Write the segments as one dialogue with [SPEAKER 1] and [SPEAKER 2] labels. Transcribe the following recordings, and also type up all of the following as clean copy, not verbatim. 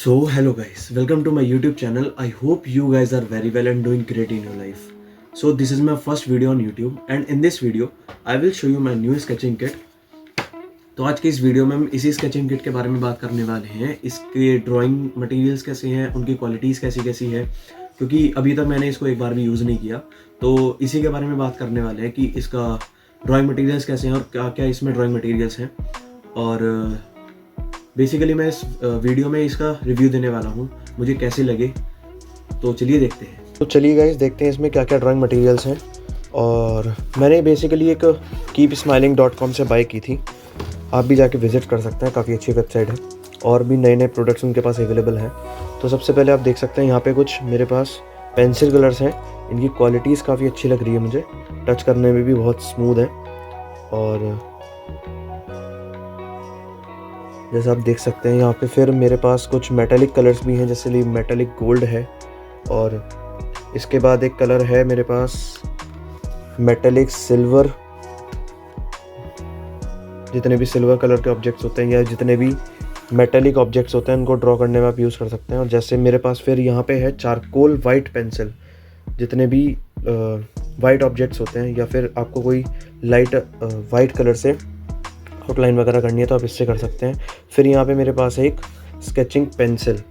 [SPEAKER 1] Hello guys, welcome to my YouTube channel. I hope you guys are very well and doing great in your life. So this is my first video on YouTube and in this video I will show you my new sketching kit. तो आज के इस video में हम इसी sketching kit के बारे में बात करने वाले हैं। इसके ड्राइंग मटेरियल्स कैसे हैं, उनकी क्वालिटीज़ कैसी कैसी है, क्योंकि अभी तक मैंने इसको एक बार भी यूज़ नहीं किया। तो इसी के बारे में बात करने वाले हैं कि इसका ड्राइंग मटेरियल्स कैसे हैं और क्या क्या इसमें ड्राइंग मटेरियल्स हैं। और बेसिकली मैं इस वीडियो में इसका रिव्यू देने वाला हूँ, मुझे कैसे लगे। तो चलिए देखते हैं। तो चलिए गाइस देखते हैं इसमें क्या क्या ड्राइंग मटेरियल्स हैं। और मैंने बेसिकली एक keepsmiling.com से बाय की थी, आप भी जाके विज़िट कर सकते हैं, काफ़ी अच्छी वेबसाइट है और भी नए नए प्रोडक्ट्स उनके पास अवेलेबल हैं। तो सबसे पहले आप देख सकते हैं यहाँ पे कुछ मेरे पास पेंसिल कलर्स हैं। इनकी क्वालिटीज़ काफ़ी अच्छी लग रही है मुझे, टच करने में भी बहुत स्मूथ है। और जैसे आप देख सकते हैं यहाँ पे फिर मेरे पास कुछ मेटालिक कलर्स भी हैं, जैसे मेटालिक गोल्ड है। और इसके बाद एक कलर है मेरे पास मेटालिक सिल्वर। जितने भी सिल्वर कलर के ऑब्जेक्ट्स होते हैं या जितने भी मेटालिक ऑब्जेक्ट्स होते हैं उनको ड्रॉ करने में आप यूज़ कर सकते हैं। और जैसे मेरे पास फिर यहाँ पे है चारकोल वाइट पेंसिल। जितने भी वाइट ऑब्जेक्ट्स होते हैं या फिर आपको कोई लाइट वाइट कलर से आउटलाइन वगैरह करनी है तो आप इससे कर सकते हैं। फिर यहाँ पे मेरे पास है एक स्केचिंग पेंसिल,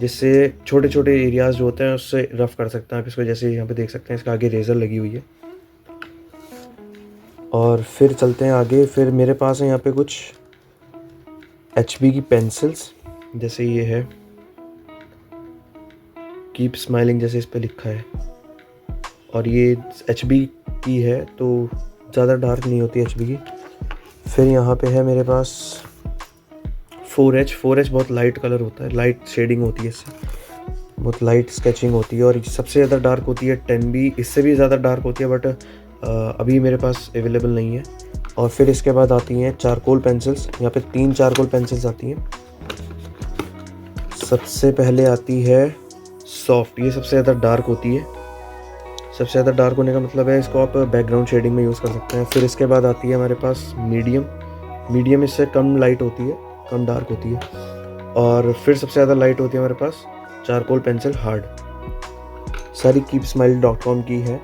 [SPEAKER 1] जिससे छोटे छोटे एरियाज़ जो होते हैं उससे रफ़ कर सकते हैं आप इसको। जैसे यहाँ पे देख सकते हैं इसका आगे रेज़र लगी हुई है। और फिर चलते हैं आगे। फिर मेरे पास है यहाँ पे कुछ HB की पेंसिल्स, जैसे ये है कीप स्माइलिंग जैसे इस पे लिखा है। और ये HB की है तो ज़्यादा डार्क नहीं होती HB की। फिर यहाँ पे है मेरे पास 4H बहुत लाइट कलर होता है, लाइट शेडिंग होती है इससे, बहुत लाइट स्केचिंग होती है। और सबसे ज़्यादा डार्क होती है 10B, इससे भी ज़्यादा डार्क होती है बट अभी मेरे पास अवेलेबल नहीं है। और फिर इसके बाद आती हैं चारकोल पेंसिल्स। यहाँ पे 3 चारकोल पेंसिल्स आती हैं। सबसे पहले आती है सॉफ्ट, ये सबसे ज़्यादा डार्क होती है। सबसे ज़्यादा डार्क होने का मतलब है इसको आप बैकग्राउंड शेडिंग में यूज़ कर सकते हैं। फिर इसके बाद आती है हमारे पास मीडियम इससे कम लाइट होती है, कम डार्क होती है। और फिर सबसे ज़्यादा लाइट होती है हमारे पास चारकोल पेंसिल हार्ड। सारी keepsmile.com की है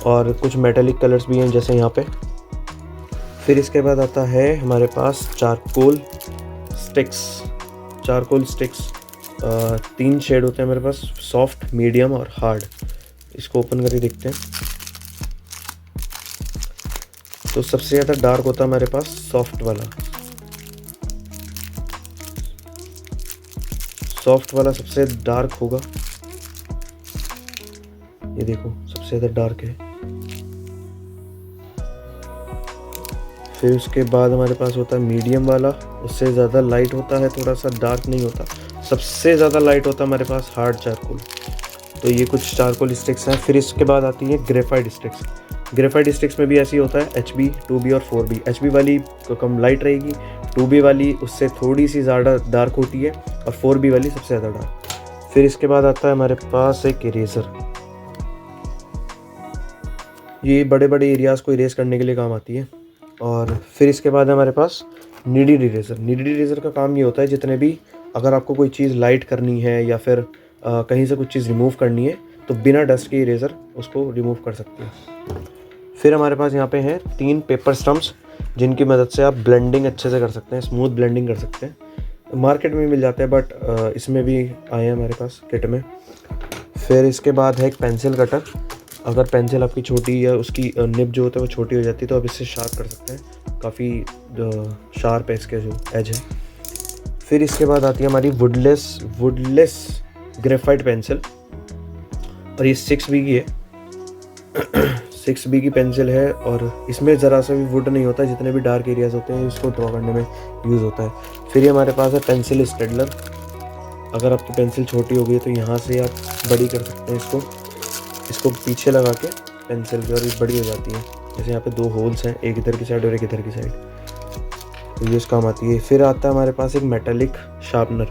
[SPEAKER 1] और कुछ मेटालिक कलर्स भी हैं जैसे यहाँ पे। फिर इसके बाद आता है हमारे पास चारकोल स्टिक्स। 3 शेड होते हैं मेरे पास, सॉफ्ट, मीडियम और हार्ड। इसको ओपन करके देखते हैं। तो सबसे ज़्यादा डार्क होता है हमारे पास सॉफ्ट वाला सबसे डार्क होगा। ये देखो सबसे ज़्यादा डार्क है। फिर उसके बाद हमारे पास होता है मीडियम वाला, उससे ज़्यादा लाइट होता है, थोड़ा सा डार्क नहीं होता। सबसे ज़्यादा लाइट होता है हमारे पास हार्ड चारकोल। तो ये कुछ चारकोल स्टिक्स हैं। फिर इसके बाद आती है ग्रेफाइट स्टिक्स में भी ऐसे ही होता है HB, 2B और 4B। HB वाली तो कम लाइट रहेगी, 2B वाली उससे थोड़ी सी ज़्यादा डार्क होती है और 4B वाली सबसे ज़्यादा डार्क। फिर इसके बाद आता है हमारे पास एक इरेज़र। ये बड़े बड़े एरियाज़ को इरेज करने के लिए काम आती है। और फिर इसके बाद है हमारे पास नीडेड इरेज़र का काम ये होता है जितने भी, अगर आपको कोई चीज़ लाइट करनी है या फिर कहीं से कुछ चीज़ रिमूव करनी है तो बिना डस्ट के इरेज़र उसको रिमूव कर सकते हैं। फिर हमारे पास यहाँ पे हैं 3 पेपर स्टम्प्स, जिनकी मदद से आप ब्लेंडिंग अच्छे से कर सकते हैं, स्मूथ ब्लेंडिंग कर सकते हैं। मार्केट में मिल जाते हैं बट इसमें भी आए हैं हमारे पास किट में। फिर इसके बाद है एक पेंसिल कटर। अगर पेंसिल आपकी छोटी या उसकी निब जो होता है वो छोटी हो जाती है तो आप इससे शार्प कर सकते हैं, काफ़ी शार्प है इसके जो एज है। फिर इसके बाद आती है हमारी वुडलेस ग्रेफाइट पेंसिल, और ये 6B की है। 6B की पेंसिल है और इसमें ज़रा सा भी वुड नहीं होता, जितने भी डार्क एरियाज़ होते हैं इसको ड्रॉ करने में यूज़ होता है। फिर ये हमारे पास है पेंसिल स्टेडलर। अगर आपकी पेंसिल छोटी हो गई तो यहाँ से आप बड़ी कर सकते हैं इसको पीछे लगा के पेंसिल जो है बड़ी हो जाती है। जैसे यहाँ पे 2 होल्स हैं, एक इधर की साइड और एक इधर की साइड, तो ये काम आती है। फिर आता है हमारे पास एक मेटालिक शार्पनर,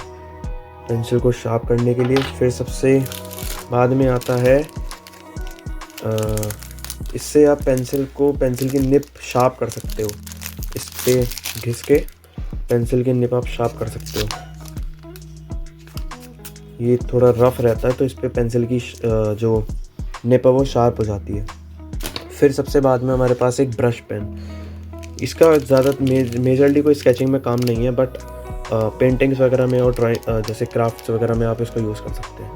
[SPEAKER 1] पेंसिल को शार्प करने के लिए। फिर सबसे बाद में आता है इससे आप पेंसिल की निप शार्प कर सकते हो। इस पे घिस के पेंसिल की निप आप शार्प कर सकते हो। ये थोड़ा रफ़ रहता है, तो इस पर पेंसिल की जो निप है वो शार्प हो जाती है। फिर सबसे बाद में हमारे पास एक ब्रश पेन। इसका ज़्यादा मेजरली कोई स्केचिंग में काम नहीं है, बट पेंटिंग्स वगैरह में और ड्राइंग जैसे क्राफ्ट्स वगैरह में आप इसको यूज़ कर सकते हैं।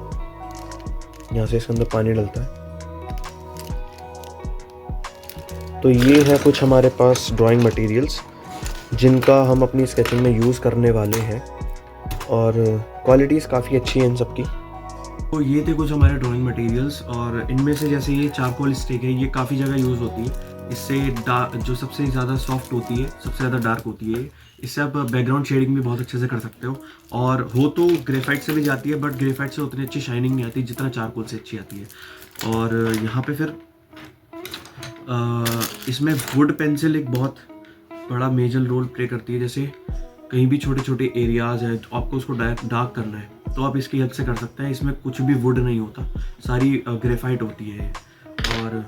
[SPEAKER 1] यहाँ से इसके अंदर पानी डलता है। तो ये है कुछ हमारे पास ड्राइंग मटेरियल्स जिनका हम अपनी स्केचिंग में यूज़ करने वाले हैं, और क्वालिटीज़ काफ़ी अच्छी हैं इन सब की। तो ये थे कुछ हमारे ड्राइंग मटेरियल्स, और इनमें से जैसे ये चारकोल स्टिक है, ये काफ़ी जगह यूज़ होती है। इससे जो सबसे ज़्यादा सॉफ्ट होती है, सबसे ज़्यादा डार्क होती है, इससे आप बैकग्राउंड शेडिंग भी बहुत अच्छे से कर सकते हो। और हो तो ग्रेफाइट से भी जाती है, बट ग्रेफाइट से उतनी अच्छी शाइनिंग नहीं आती जितना चारकोल से अच्छी आती है। और यहाँ पे फिर इसमें वुड पेंसिल एक बहुत बड़ा मेजर रोल प्ले करती है। जैसे कहीं भी छोटे छोटे एरियाज़ हैं तो आपको उसको डार्क करना है, तो आप इसकी हेल्प से कर सकते हैं। इसमें कुछ भी वुड नहीं होता, सारी ग्रेफाइट होती है। और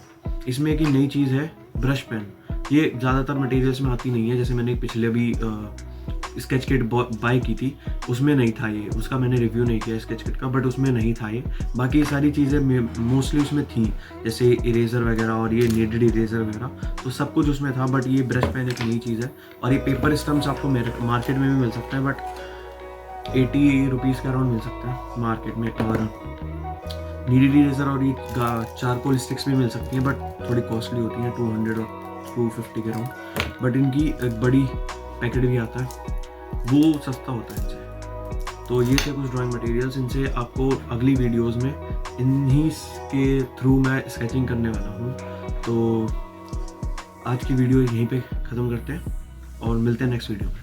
[SPEAKER 1] इसमें एक ही नई चीज़ है, ब्रश पेन। ये ज़्यादातर मटेरियल्स में आती नहीं है। जैसे मैंने पिछले अभी स्केच किट बाय की थी, उसमें नहीं था ये, उसका मैंने रिव्यू नहीं किया स्केच किट का, बट उसमें नहीं था ये। बाकी सारी चीज़ें मोस्टली उसमें थी, जैसे इरेज़र वगैरह और ये नीडेड इरेज़र वगैरह, तो सब कुछ उसमें था। बट ये ब्रश पेन एक नई चीज़ है। और ये पेपर स्टम्प्स आपको मार्केट में भी मिल सकता है, बट 80 रुपीज़ के अराउंड मिल सकता है मार्केट में। और नीडेड इरेज़र और ये चारकोल स्टिक्स भी मिल सकती हैं, बट थोड़ी कॉस्टली होती हैं, 200 और 250 के अराउंड। बट इनकी एक बड़ी पैकेट भी आता है, वो सस्ता होता है इनसे। तो ये थे कुछ ड्राइंग मटेरियल्स। इनसे आपको अगली वीडियोस में इन्हीं के थ्रू मैं स्केचिंग करने वाला हूँ। तो आज की वीडियो यहीं पे ख़त्म करते हैं और मिलते हैं नेक्स्ट वीडियो में।